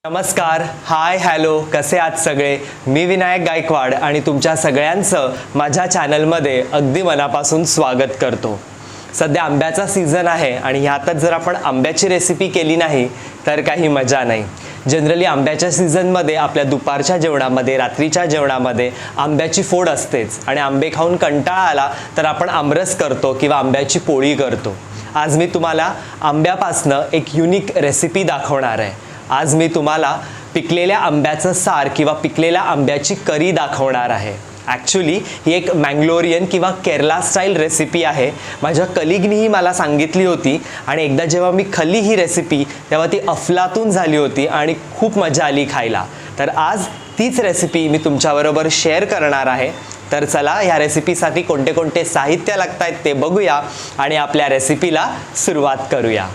नमस्कार, हाय, हॅलो, कसे आहात सगळे? मी विनायक गायकवाड आणि तुमच्या सगळ्यांचं माझ्या चॅनलमध्ये अगदी मनापासून स्वागत करतो. सध्या आंब्याचा सीझन आहे आणि ह्यातच जर आपण आंब्याची रेसिपी केली नाही तर काही मजा नाही. जनरली आंब्याच्या सीझनमध्ये आपल्या दुपारच्या जेवणामध्ये, रात्रीच्या जेवणामध्ये आंब्याची फोड असतेच आणि आंबे खाऊन कंटाळा आला तर आपण आमरस करतो किंवा आंब्याची पोळी करतो. आज मी तुम्हाला आंब्यापासनं एक युनिक रेसिपी दाखवणार आहे. आज मी तुम्हाला पिकलेल्या आंब्याचं सार किंवा पिकलेल्या आंब्याची करी दाखवणार आहे. ॲक्च्युली ही एक मँगलोरियन किंवा केरला स्टाईल रेसिपी आहे. माझ्या कलिगनीही मला सांगितली होती आणि एकदा जेव्हा मी खाल्ली ही रेसिपी तेव्हा ती अफलातून झाली होती आणि खूप मजा आली खायला. तर आज तीच रेसिपी मी तुमच्याबरोबर शेअर करणार आहे. तर चला ह्या रेसिपीसाठी कोणते कोणते साहित्य लागत आहेत ते बघूया आणि आपल्या रेसिपीला सुरुवात करूया.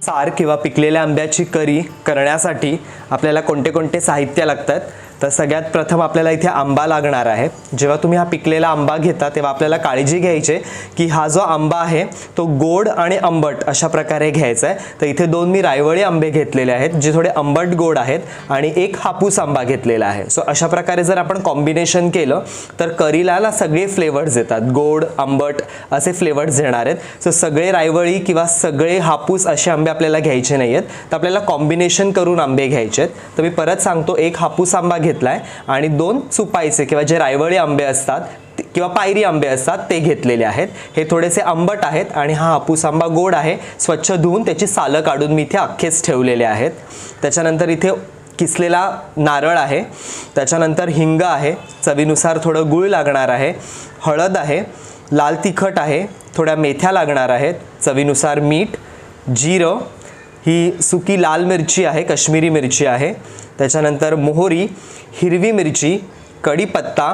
सार किंवा पिकलेल्या आंब्याची करी करण्यासाठी आपल्याला कोणते कोणते साहित्य लागतात तर सगळ्यात प्रथम आपल्याला इथे आंबा लागणार आहे. जेव्हा तुम्ही हा पिकलेला आंबा घेता तेव्हा आपल्याला काळजी घ्यायची की हा जो आंबा आहे तो गोड आणि आंबट अशा प्रकारे घ्यायचा आहे. तर इथे 2 मी रायवळी आंबे घेतलेले आहेत जे थोडे आंबट गोड आहेत आणि एक हापूस आंबा घेतलेला आहे. सो अशा प्रकारे जर आपण कॉम्बिनेशन केलं तर करीला सगळे फ्लेवर्स येतात, गोड आंबट असे फ्लेवर्स येणार आहेत. सो सगळे रायवळी किंवा सगळे हापूस असे आंबे आपल्याला घ्यायचे नाही आहेत, तर आपल्याला कॉम्बिनेशन करून आंबे घ्यायचे आहेत. तर मी परत सांगतो, एक हापूस आंबा घेतलाय आणि 2 चुपायचे किंवा जे रायवळी आंबे असतात किंवा पायरी आंबे असतात ते घेतलेले आहेत. हे थोडेसे आंबट आहेत आणि हा हापूस आंबा गोड आहे. स्वच्छ धुवून त्याची सालं काढून मी इथे अख्खेच ठेवलेले आहेत. त्याच्यानंतर इथे किसलेला नारळ आहे, त्याच्यानंतर हिंग आहे, चवीनुसार थोडं गूळ लागणार आहे, हळद आहे, लाल तिखट आहे, थोड्या मेथ्या लागणार आहेत, चवीनुसार मीठ, जिरं, ही सुकी लाल मिरची आहे, काश्मीरी मिरची आहे, त्याच्यानंतर मोहरी, हिरवी मिरची, कढीपत्ता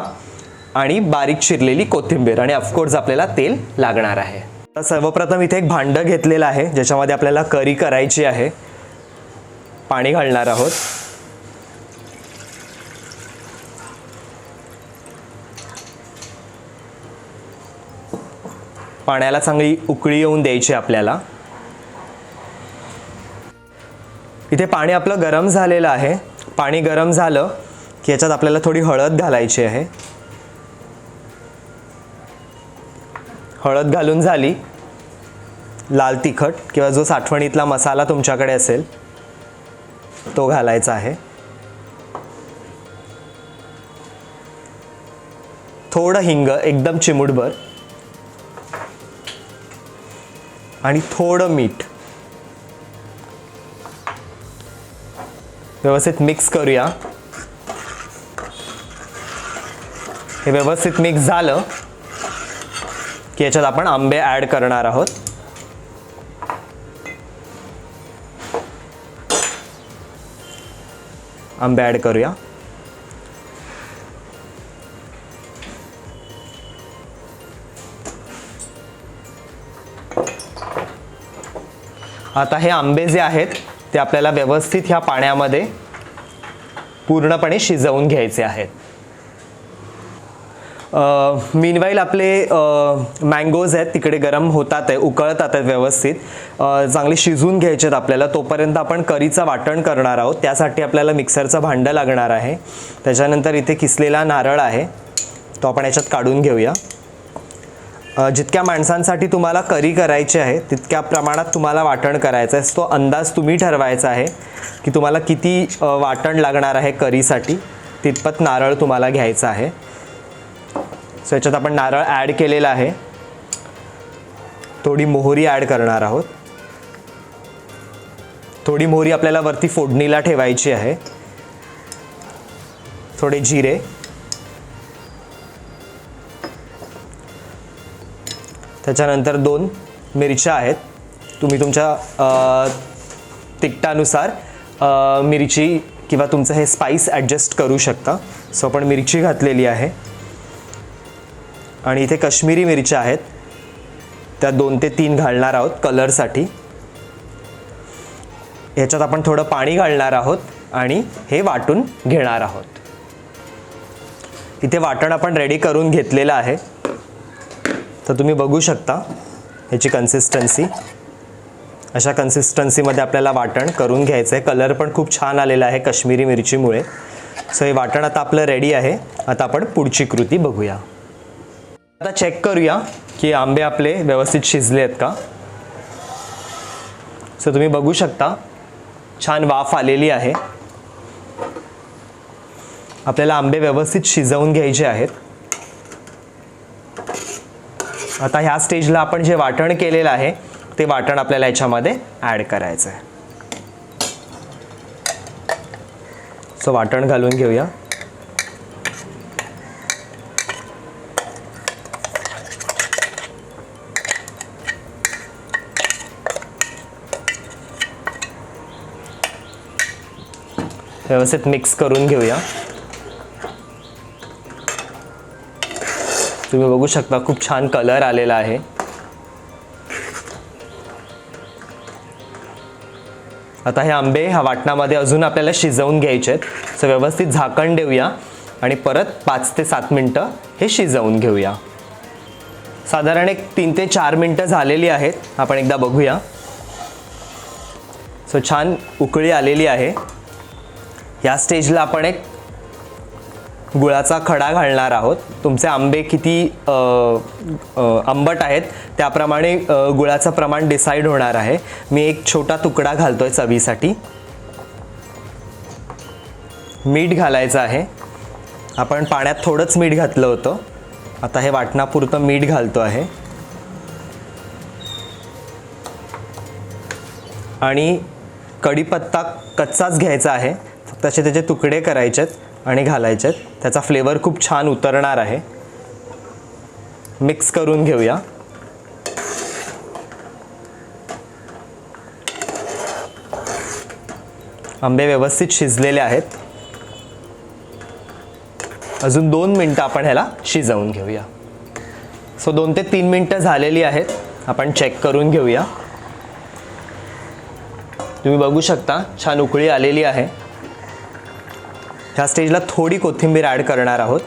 आणि बारीक चिरलेली कोथिंबीर आणि ऑफकोर्स आपल्याला तेल लागणार आहे. तर सर्वप्रथम इथे एक भांडं घेतलेलं आहे ज्याच्यामध्ये आपल्याला करी करायची आहे. पाणी घालणार आहोत. पाण्याला चांगली उकळी येऊन द्यायची आपल्याला. इथे पाणी आपलं गरम झालेलं आहे. पाणी गरम झालं की याच्यात आपल्याला थोडी हळद घालायची आहे. हळद घालून झाली, लाल तिखट किंवा जो साठवणीतला मसाला तुमच्याकडे असेल तो घालायचा आहे. थोडं हिंग, एकदम चिमूटभर, आणि थोडं मीठ. व्यवस्थित मिक्स करूया. हे व्यवस्थित मिक्स झालं की याच्यात आपण आंबे ॲड करणार आहोत. आंबे ॲड करूया. आता हे आंबे जे आहेत ते आपल्याला व्यवस्थित ह्या पाण्यामध्ये पूर्णपणे शिजवून घ्यायचे आहेत. मीनवाईल आपले मँगोज आहेत तिकडे गरम होतात आहे, उकळतात आहेत व्यवस्थित. चांगले शिजवून घ्यायचे आहेत आपल्याला. तोपर्यंत आपण करीचं वाटण करणार आहोत. त्यासाठी आपल्याला मिक्सरचं भांडं लागणार आहे. त्याच्यानंतर इथे किसलेला नारळ आहे तो आपण याच्यात काढून घेऊया. जितक्या माणसांसाठी तुम्हाला करी करायची आहे तितक्या प्रमाणात तुम्हाला वाटण करायचं आहे. तो अंदाज तुम्ही ठरवायचा आहे की तुम्हाला किती वाटण लागणार आहे करीसाठी, तितपत नारळ तुम्हाला घ्यायचा आहे. सो याच्यात आपण नारळ ॲड केलेला आहे. थोडी मोहरी ॲड करणार आहोत. थोडी मोहरी आपल्याला वरती फोडणीला ठेवायची आहे. थोडे जिरे, त्याच्यानंतर 2 मिरच्या आहेत. तुम्ही तुमच्या तिखटानुसार मिरची किंवा तुमचं हे स्पाइस ॲडजस्ट करू शकता. सो आपण मिरची घातलेली आहे आणि इथे काश्मीरी मिरच्या आहेत त्या 2 ते 3 घालणार आहोत कलरसाठी. ह्याच्यात आपण थोडं पाणी घालणार आहोत आणि हे वाटून घेणार आहोत. इथे वाटण आपण रेडी करून घेतलेलं आहे, तर तुम्ही बघू शकता ह्याची कन्सिस्टन्सी. अशा कन्सिस्टन्सीमध्ये आपल्याला वाटण करून घ्यायचं आहे. कलर पण खूप छान आलेला आहे काश्मीरी मिरचीमुळे. सो हे वाटण आता आपलं रेडी आहे. आता आपण पुढची कृती बघूया. आता चेक करूया की आंबे आपले व्यवस्थित शिजले आहेत का. सो तुम्ही बघू शकता छान वाफ आलेली आहे. आपल्याला आंबे व्यवस्थित शिजवून घ्यायचे आहेत. आता ह्या स्टेजला आपण जे वाटण केलेलं आहे ते वाटण आपल्याला याच्यामध्ये ॲड करायचं आहे. सो वाटण घालून घेऊया. व्यवस्थित मिक्स करून घेऊया. तुम्ही बघू शकता खूप छान कलर आलेला आहे. आता हे आंबे ह्या वाटणामध्ये अजून आपल्याला शिजवून घ्यायचे आहेत. सो व्यवस्थित झाकण देऊया आणि परत 5 ते 7 मिनटं हे शिजवून घेऊया. साधारण एक 3 ते 4 मिनटं झालेली आहेत. आपण एकदा बघूया. सो छान उकळी आलेली आहे. या स्टेजला आपण एक गुळाचा खडा घालणार आहोत. तुमचे आंबे किती आंबट आहेत त्याप्रमाणे गुळाचं प्रमाण डिसाईड होणार आहे. मी एक छोटा तुकडा घालतोय चवीसाठी. मीठ घालायचं आहे. आपण पाण्यात थोडंच मीठ घातलं होतं. आता हे वाटणापुरतं मीठ घालतो आहे. आणि कढीपत्ता कच्चाच घ्यायचा आहे. फक्त असे त्याचे तुकडे करायचेत आणि घालायचेत. त्याचा फ्लेवर खूप छान उतरणार आहे. मिक्स करून घेऊया. आंबे व्यवस्थित शिजलेले आहेत. अजून 2 मिनटं आपण ह्याला शिजवून घेऊया. सो 2 ते 3 मिनटं झालेली आहेत. आपण चेक करून घेऊया. तुम्ही बघू शकता छान उकळी आलेली आहे. ह्या स्टेजला थोडी कोथिंबीर ॲड करणार आहोत.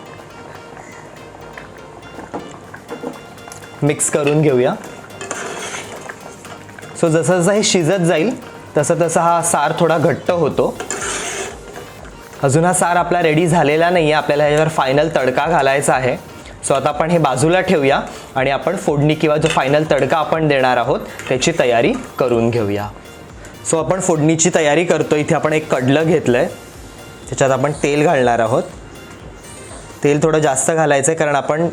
मिक्स करून घेऊया. सो जसं जसं हे शिजत जाईल तसं तसं हा सार थोडा घट्ट होतो. अजून हा सार आपला रेडी झालेला नाही आहे. आपल्याला ह्याच्यावर फायनल तडका घालायचा आहे. सो आता आपण हे बाजूला ठेवूया आणि आपण फोडणी किंवा जो फायनल तडका आपण देणार आहोत त्याची तयारी करून घेऊया. सो आपण फोडणीची तयारी करतो. इथे आपण एक कडलं घेतलं आहे. त्याच्यात आपण तेल घालणार आहोत. तेल थोडं जास्त घालायचं आहे कारण आपण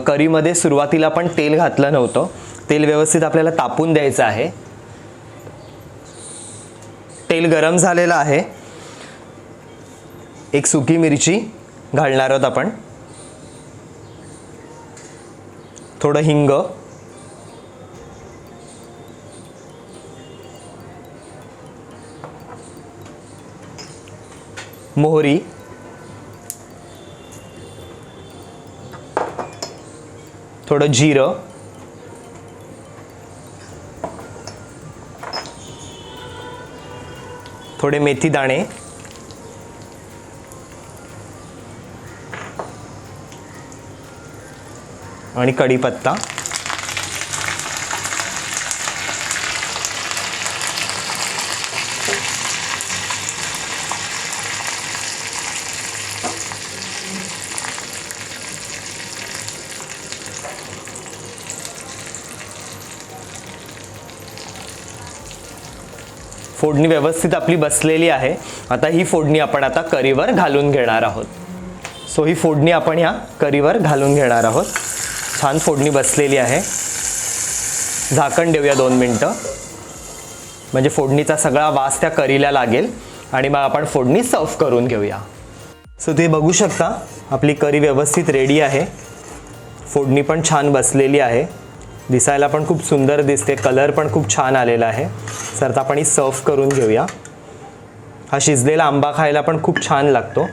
करीमध्ये सुरुवातीला पण तेल घातलं नव्हतं. तेल व्यवस्थित आपल्याला तापून द्यायचं आहे. तेल गरम झालेलं आहे. एक सुकी मिरची घालणार आहोत आपण. थोडं हिंग, मोहरी, थोडं जिरं, थोडे मेथी दाणे, आणि कढीपत्ता. फोडणी व्यवस्थित आपली बसलेली आहे. आता ही फोडणी आपण आता करीवर घालून घेणार आहोत. सो ही फोडणी आपण ह्या करीवर घालून घेणार आहोत. छान फोडणी बसलेली आहे. झाकण देऊया 2 मिनटं म्हणजे फोडणीचा सगळा वास त्या करीला लागेल आणि मग आपण फोडणी सर्व करून घेऊया. सो तुम्ही बघू शकता आपली करी व्यवस्थित रेडी आहे. फोडणी पण छान बसलेली आहे. दिसायला पण खूप सुंदर दिसते. कलर पण खूप छान आलेला आहे. तर आता आपण ही सर्व करून घेऊया. हा शिजलेला आंबा खायला पण खूप छान लागतो.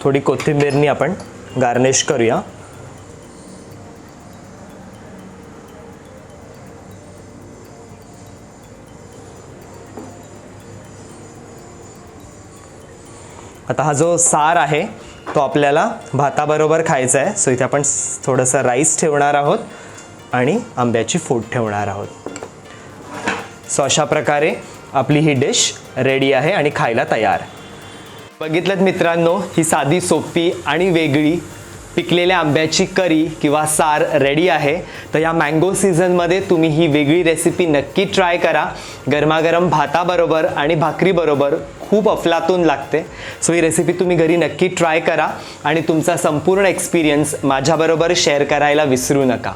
थोडी कोथिंबीरनी आपण गार्निश करूया. आता हा जो सार आहे तो आपल्याला भाताबरोबर खायचा आहे. सो इथे आपण थोडंसं राईस ठेवणार आहोत आणि आंब्याची फोड ठेवणार आहोत. सो अशा प्रकारे आपली ही डिश रेडी आहे आणि खायला तयार. बघितलं मित्रांनो, ही साधी सोपी आणि वेगळी पिकलेल्या आंब्याची करी किंवा सार रेडी आहे. तर या मँगो सीझनमध्ये तुम्ही ही वेगळी रेसिपी नक्की ट्राय करा. गरमागरम भाताबरोबर आणि भाकरीबरोबर खूप अफलातून लागते. सो ही रेसिपी तुम्ही घरी नक्की ट्राय करा आणि तुमचा संपूर्ण एक्सपिरियन्स माझ्याबरोबर शेअर करायला विसरू नका.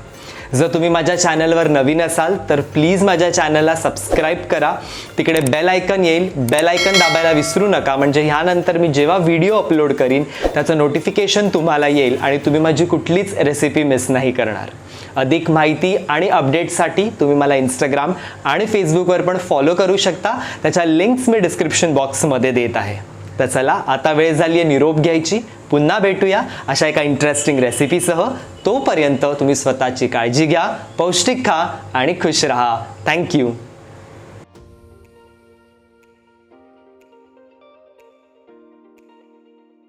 जर तुम्ही माझ्या चॅनलवर नवीन असाल तर प्लीज माझ्या चॅनलला सबस्क्राईब करा. तिकडे बेल आयकन येईल, बेल आयकन दाबायला विसरू नका, म्हणजे ह्यानंतर मी जेव्हा व्हिडिओ अपलोड करीन त्याचं नोटिफिकेशन तुम्हाला येईल आणि तुम्ही माझी कुठलीच रेसिपी मिस नाही करणार. अधिक माहिती आणि अपडेट्ससाठी तुम्ही मला इंस्टाग्राम आणि फेसबुकवर पण फॉलो करू शकता. त्याच्या लिंक्स मी डिस्क्रिप्शन बॉक्समध्ये देत आहे. तर चला, आता वेळ झाली आहे निरोप घ्यायची. पुन्हा भेटूया अशा एका इंटरेस्टिंग रेसिपीसह. तोपर्यंत तुम्ही स्वतःची काळजी घ्या, पौष्टिक खा आणि खुश रहा. थँक्यू.